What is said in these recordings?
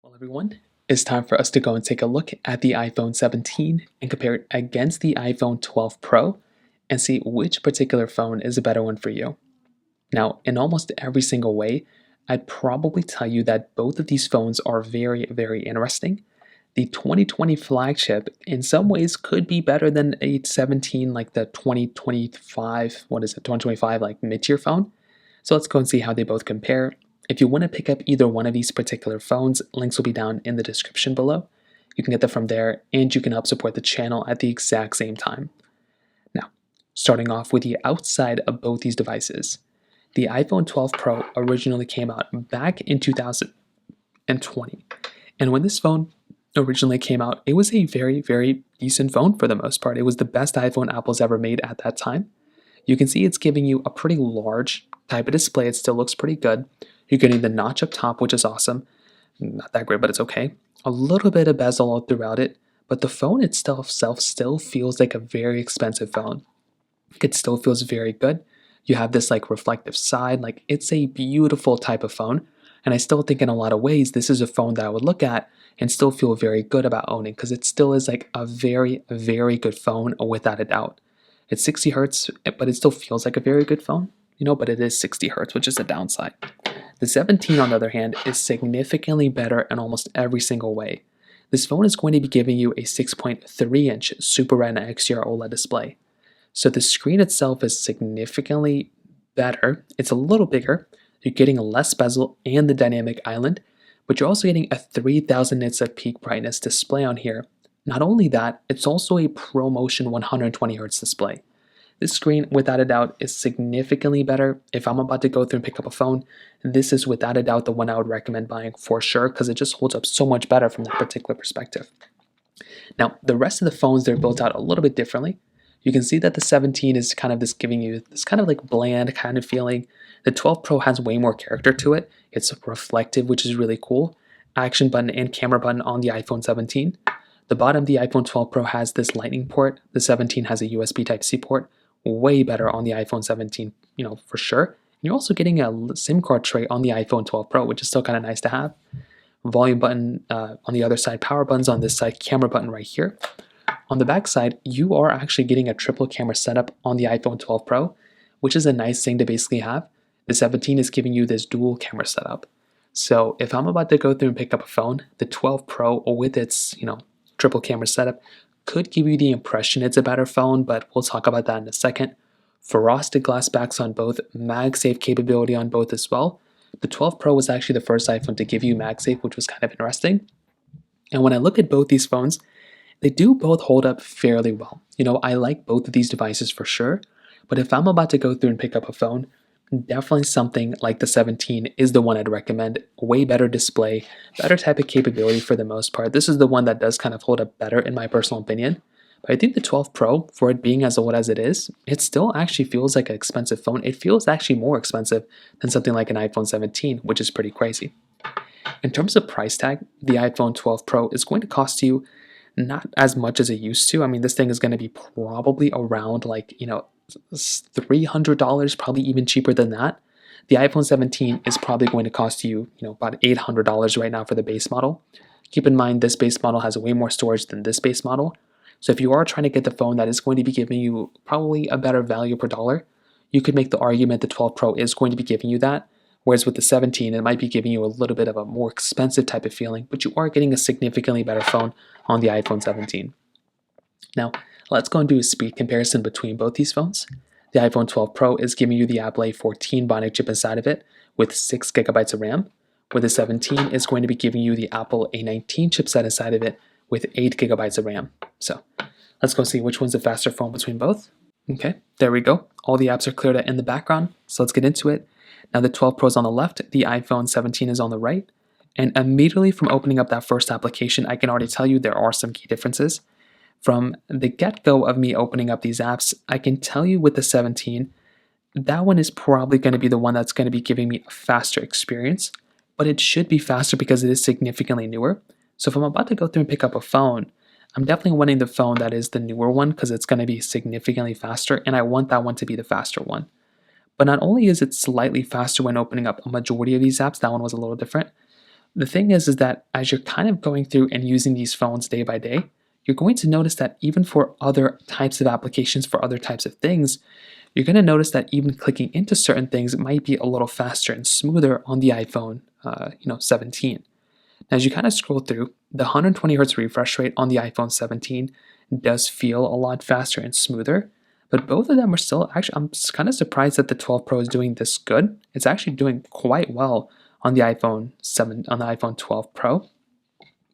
Well, everyone, it's time for us to go and take a look at the iPhone 17 and compare it against the iPhone 12 Pro and see which particular phone is a better one for you. Now, in almost every single way, I'd probably tell you that both of these phones are very, very interesting. The 2020 flagship, in some ways, could be better than a 17, like the 2025, 2025, like mid tier phone. So let's go and see how they both compare. If you want to pick up either one of these particular phones, links will be down in the description below. You can get them from there, and you can help support the channel at the exact same time. Now, starting off with the outside of both these devices. The iPhone 12 Pro originally came out back in 2020. And when this phone originally came out, it was a very, very decent phone for the most part. It was the best iPhone Apple's ever made at that time. You can see it's giving you a pretty large type of display. It still looks pretty good. You're getting the notch up top, which is awesome. Not that great, but it's okay. A little bit of bezel all throughout it, but the phone itself still feels like a very expensive phone. It still feels very good. You have this like reflective side, like it's a beautiful type of phone. And I still think in a lot of ways, this is a phone that I would look at and still feel very good about owning because it still is like a very, very good phone without a doubt. It's 60 hertz, but it still feels like a very good phone, but it is 60 hertz, which is a downside. The 17, on the other hand, is significantly better in almost every single way. This phone is going to be giving you a 6.3-inch Super Retina XDR OLED display. So the screen itself is significantly better. It's a little bigger. You're getting less bezel and the dynamic island, but you're also getting a 3000 nits of peak brightness display on here. Not only that, it's also a ProMotion 120Hz display. This screen, without a doubt, is significantly better. If I'm about to go through and pick up a phone, this is without a doubt the one I would recommend buying for sure because it just holds up so much better from that particular perspective. Now, the rest of the phones, they're built out a little bit differently. You can see that the 17 is kind of this giving you this kind of like bland kind of feeling. The 12 Pro has way more character to it. It's reflective, which is really cool. Action button and camera button on the iPhone 17. The bottom of the iPhone 12 Pro has this lightning port. The 17 has a USB Type-C port. Way better on the iPhone 17, for sure. And you're also getting a SIM card tray on the iPhone 12 Pro, which is still kind of nice to have. Volume button on the other side, power buttons on this side, camera button right here. On the back side, you are actually getting a triple camera setup on the iPhone 12 Pro, which is a nice thing to basically have. The 17 is giving you this dual camera setup. So if I'm about to go through and pick up a phone, the 12 Pro with its, triple camera setup could give you the impression it's a better phone, but we'll talk about that in a second. Frosted glass backs on both, MagSafe capability on both as well. The 12 Pro was actually the first iPhone to give you MagSafe, which was kind of interesting. And when I look at both these phones, they do both hold up fairly well. I like both of these devices for sure, but if I'm about to go through and pick up a phone, definitely something like the 17 is the one I'd recommend. Way better display, better type of capability for the most part. This is the one that does kind of hold up better in my personal opinion. But I think the 12 Pro, for it being as old as it is, it still actually feels like an expensive phone. It feels actually more expensive than something like an iPhone 17, which is pretty crazy. In terms of price tag, the iPhone 12 Pro is going to cost you not as much as it used to. I mean, this thing is going to be probably around like, $300, probably even cheaper than that. The iPhone 17 is probably going to cost you, about $800 right now for the base model. Keep in mind, this base model has way more storage than this base model. So if you are trying to get the phone that is going to be giving you probably a better value per dollar, you could make the argument the 12 Pro is going to be giving you that. Whereas with the 17, it might be giving you a little bit of a more expensive type of feeling, but you are getting a significantly better phone on the iPhone 17. Now, let's go and do a speed comparison between both these phones. The iPhone 12 Pro is giving you the Apple A14 Bionic chip inside of it with 6 gigabytes of RAM, where the 17 is going to be giving you the Apple A19 chipset inside of it with 8 gigabytes of RAM. So let's go see which one's the faster phone between both. Okay, there we go. All the apps are cleared out in the background, so let's get into it. Now the 12 Pro is on the left, the iPhone 17 is on the right, and immediately from opening up that first application, I can already tell you there are some key differences. From the get-go of me opening up these apps, I can tell you with the 17, that one is probably going to be the one that's going to be giving me a faster experience, but it should be faster because it is significantly newer. So if I'm about to go through and pick up a phone, I'm definitely wanting the phone that is the newer one because it's going to be significantly faster, and I want that one to be the faster one. But not only is it slightly faster when opening up a majority of these apps, that one was a little different, The thing is that as you're kind of going through and using these phones day by day, you're going to notice that even for other types of applications, for other types of things, you're going to notice that even clicking into certain things might be a little faster and smoother on the iPhone, 17. As you kind of scroll through, the 120 hertz refresh rate on the iPhone 17 does feel a lot faster and smoother, but both of them are still actually, I'm kind of surprised that the 12 Pro is doing this good. It's actually doing quite well on the iPhone 7, on the iPhone 12 Pro.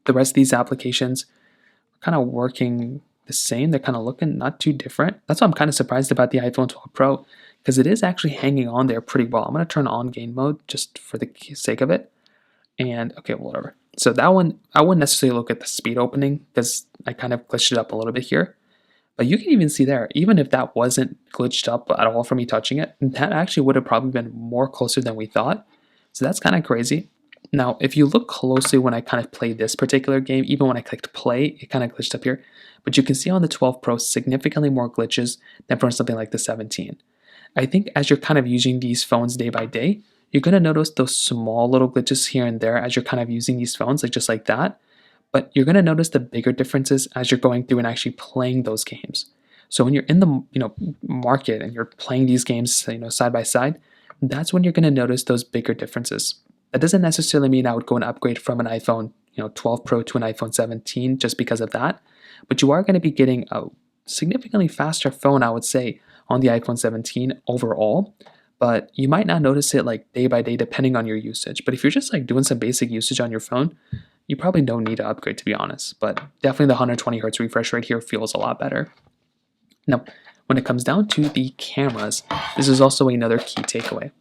The rest of these applications are kind of working the same. They're kind of looking not too different. That's why I'm kind of surprised about the iPhone 12 Pro, because it is actually hanging on there pretty well. I'm going to turn on gain mode just for the sake of it. And okay, whatever. So that one, I wouldn't necessarily look at the speed opening because I kind of glitched it up a little bit here. But you can even see there, even if that wasn't glitched up at all from me touching it, that actually would have probably been more closer than we thought. So that's kind of crazy. Now, if you look closely when I kind of played this particular game, even when I clicked play, it kind of glitched up here. But you can see on the 12 Pro significantly more glitches than for something like the 17. I think as you're kind of using these phones day by day, you're going to notice those small little glitches here and there as you're kind of using these phones, like just like that. But you're going to notice the bigger differences as you're going through and actually playing those games. So when you're in the market and you're playing these games side by side, that's when you're going to notice those bigger differences. That doesn't necessarily mean I would go and upgrade from an iPhone 12 Pro to an iPhone 17 just because of that. But you are going to be getting a significantly faster phone, I would say, on the iPhone 17 overall. But you might not notice it like day by day depending on your usage. But if you're just like doing some basic usage on your phone, you probably don't need to upgrade, to be honest. But definitely the 120 hertz refresh rate here feels a lot better. Now, when it comes down to the cameras, this is also another key takeaway.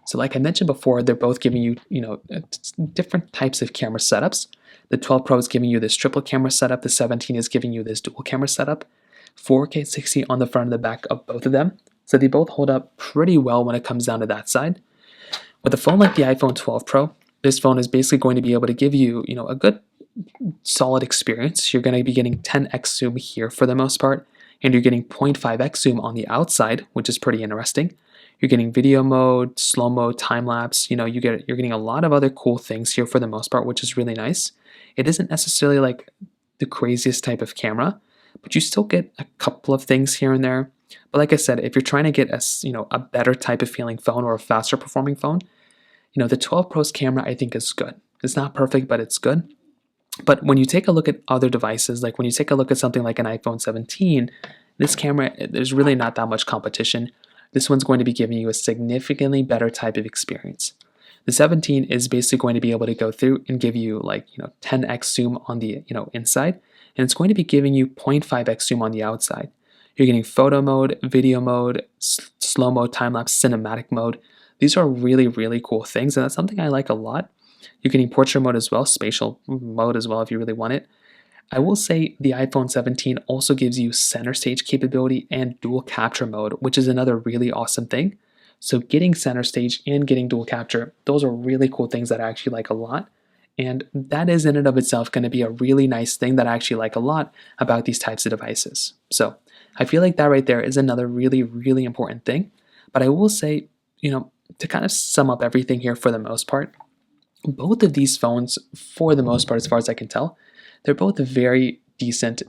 So like I mentioned before, they're both giving you, different types of camera setups. The 12 Pro is giving you this triple camera setup. The 17 is giving you this dual camera setup. 4K 60 on the front and the back of both of them. So they both hold up pretty well when it comes down to that side. With a phone like the iPhone 12 Pro, this phone is basically going to be able to give you, a good solid experience. You're going to be getting 10x zoom here for the most part, and you're getting 0.5x zoom on the outside, which is pretty interesting. You're getting video mode, slow mo, time lapse. You're getting a lot of other cool things here for the most part, which is really nice. It isn't necessarily like the craziest type of camera, but you still get a couple of things here and there. But like I said, if you're trying to get a better type of feeling phone or a faster performing phone, the 12 Pro's camera I think is good. It's not perfect, but it's good. But when you take a look at other devices, like when you take a look at something like an iPhone 17, this camera, there's really not that much competition. This one's going to be giving you a significantly better type of experience. The 17 is basically going to be able to go through and give you 10x zoom on the inside, and it's going to be giving you 0.5x zoom on the outside. You're getting photo mode, video mode, slow mo, time lapse, cinematic mode. These are really, really cool things, and that's something I like a lot. You're getting portrait mode as well, spatial mode as well if you really want it. I will say the iPhone 17 also gives you center stage capability and dual capture mode, which is another really awesome thing. So getting center stage and getting dual capture, those are really cool things that I actually like a lot. And that is in and of itself going to be a really nice thing that I actually like a lot about these types of devices. So I feel like that right there is another really, really important thing. But I will say, to kind of sum up everything here for the most part, both of these phones, for the most part, as far as I can tell, they're both very decent,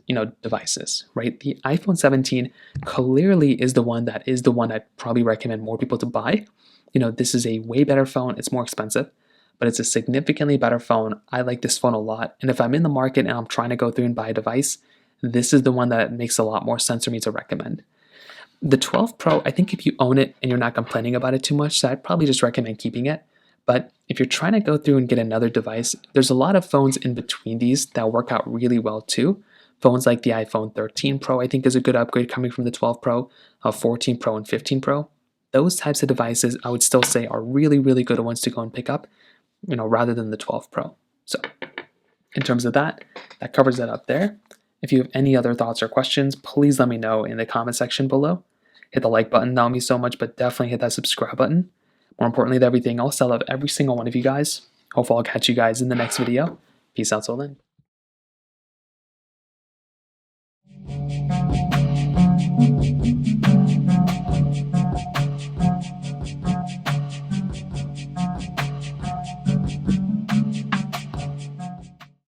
devices, right? The iPhone 17 clearly is the one I'd probably recommend more people to buy. This is a way better phone. It's more expensive, but it's a significantly better phone. I like this phone a lot. And if I'm in the market and I'm trying to go through and buy a device, this is the one that makes a lot more sense for me to recommend. The 12 Pro, I think if you own it and you're not complaining about it too much, so I'd probably just recommend keeping it. But if you're trying to go through and get another device, there's a lot of phones in between these that work out really well too. Phones like the iPhone 13 Pro, I think, is a good upgrade coming from the 12 Pro, 14 Pro, and 15 Pro. Those types of devices, I would still say, are really, really good ones to go and pick up, rather than the 12 Pro. So in terms of that covers that up there. If you have any other thoughts or questions, please let me know in the comment section below. Hit the like button, that would mean so much, but definitely hit that subscribe button. More importantly than everything else, I love every single one of you guys. Hopefully I'll catch you guys in the next video. Peace out till then.